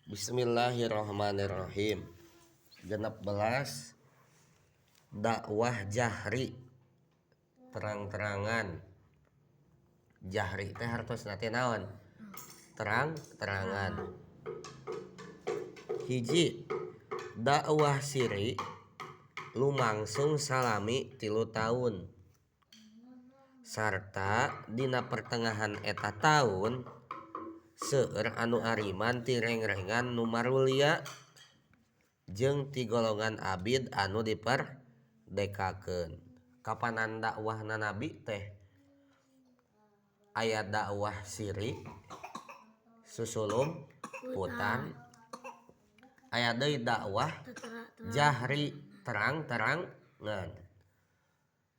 Bismillahirrahmanirrahim. 16 dakwah jahri, terang-terangan. Jahri teh hartos nate naon? Terang-terangan. Hiji, dakwah siri lumangsung salami 3 tahun. Sarta dina pertengahan eta tahun seueur anu ariman ti reng-rengan nu marulia jeung ti golongan abid anu diperdekakeun. Kapanan dakwahna Nabi teh aya dakwah siri susulum putan, aya deui dakwah jahri terang-terangan.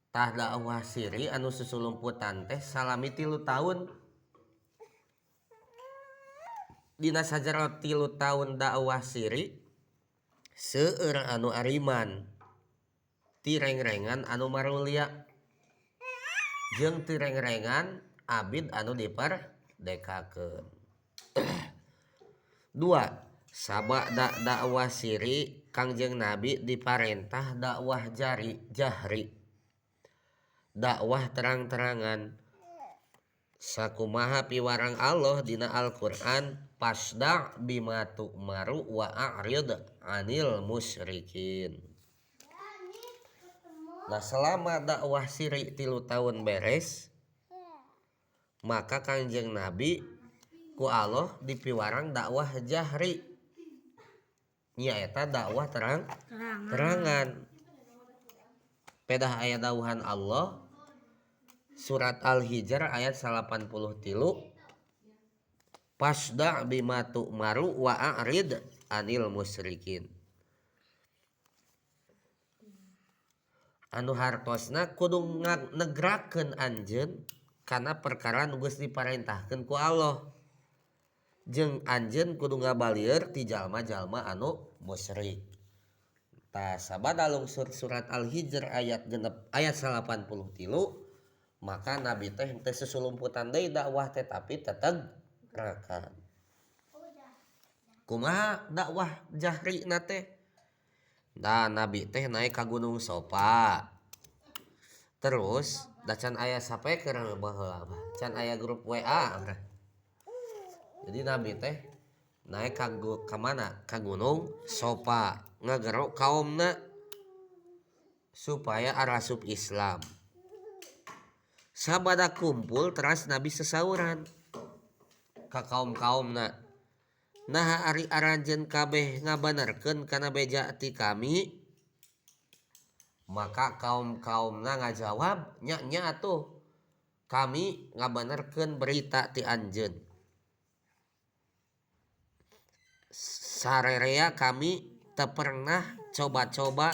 Tah dakwah siri anu susulum putan teh salami 3 tahun. Dina sajarah 3 tahun dakwah siri seueur anu ariman ti reng-rengan anu marulia jeung ti reng-rengan abid anu diperdekakeun. 2. Sabada dakwah siri Kangjeng Nabi diparentah dakwah jahri, dakwah terang-terangan. Sakumaha piwarang Allah dina Al-Qur'an, fasda bima tu'maru wa a'rid 'anil musyrikin. Nah, selama dakwah siri 3 tahun beres, maka Kangjeng Nabi ku Allah dipiwarang dakwah jahri, nyaeta dakwah terangan. Pedah aya dawuhan Allah surat Al-Hijr ayat 83, fasda bima tu'maru wa a'rid 'anil musyrikin. Anu hartosna kudu negrakeun anjeun kana perkara nu geus diparentahkeun ku Allah, jeung anjeun kudu ngabalieur ti jalma-jalma anu musyrik. Tah sabada lungsur surat Al-Hijr ayat 83, maka Nabi teh teu susulumputan deui dakwah teh tapi tetegrakan. Kumaha dakwah jahri na teh? Da Nabi teh naik ka Gunung Sopa. Terus da can aya sapeker baheula, can aya grup WA. Jadi Nabi teh naik ka mana? Ka Gunung Sopa, ngagero kaumna supaya arasup Islam. Sabada kumpul teras Nabi sesauran ka kaum-kaumna, nah ari aranjeun kabeh ngabanerkeun kana beja ti kami. Maka kaum-kaumna ngajawab, nya atuh kami ngabanerkeun berita ti anjeun. Sarerea kami teu pernah coba-coba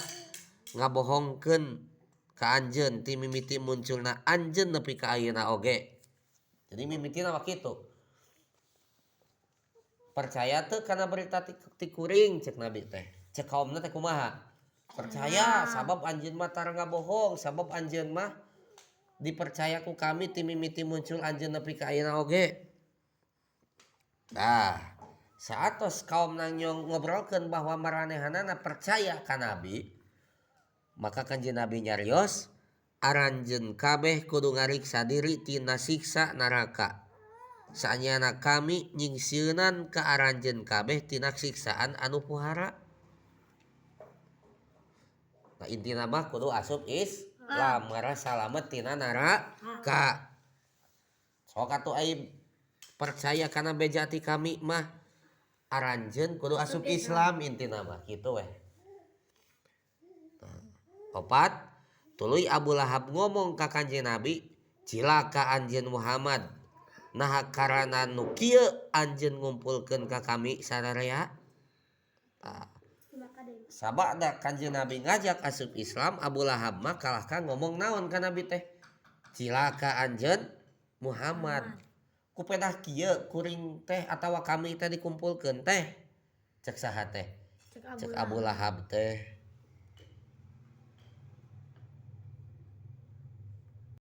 ngabohongkeun ka anjeun ti mimiti munculna anjeun nepi ka ayeuna oge. Jadi mimitina wakitu. Percaya teu kana berita ti kuring cek Nabi teh. Cek kaumna teh kumaha? Percaya sabab anjeun mah tara ngabohong, sabab anjeun mah dipercaya ku kami ti mimiti muncul anjeun nepi ka ayeuna oge. Nah, saatos kaumna ngobrolkeun bahwa maranehanana percaya ka Nabi, maka Kanjeng Nabi nyarios, aranjeun kabeh kudu ngariksa diri tina siksa neraka. Saanyana kami nyingsieunnan ka aranjeun kabeh tina siksaan anu puhara. Nah, intina mah kudu asup Islam ngara salamet tina neraka. Sok atuh ai percaya kana beja ti kami mah aranjeun kudu asup Islam intina mah kitu weh. 4. Tuluy Abu Lahab ngomong ka Kanjeng Nabi, cilaka anjeun Muhammad, nah karana nu kieu anjeun ngumpulkeun ka kami sararea. Sabada Kanjeng Nabi ngajak asup Islam, Abu Lahab mah kalahkan ngomong naon ka Nabi teh, cilaka anjeun Muhammad, kupedah kieu kuring teh atawa kami teh dikumpulkeun teh. Cek saha teh? Cek Abu Lahab teh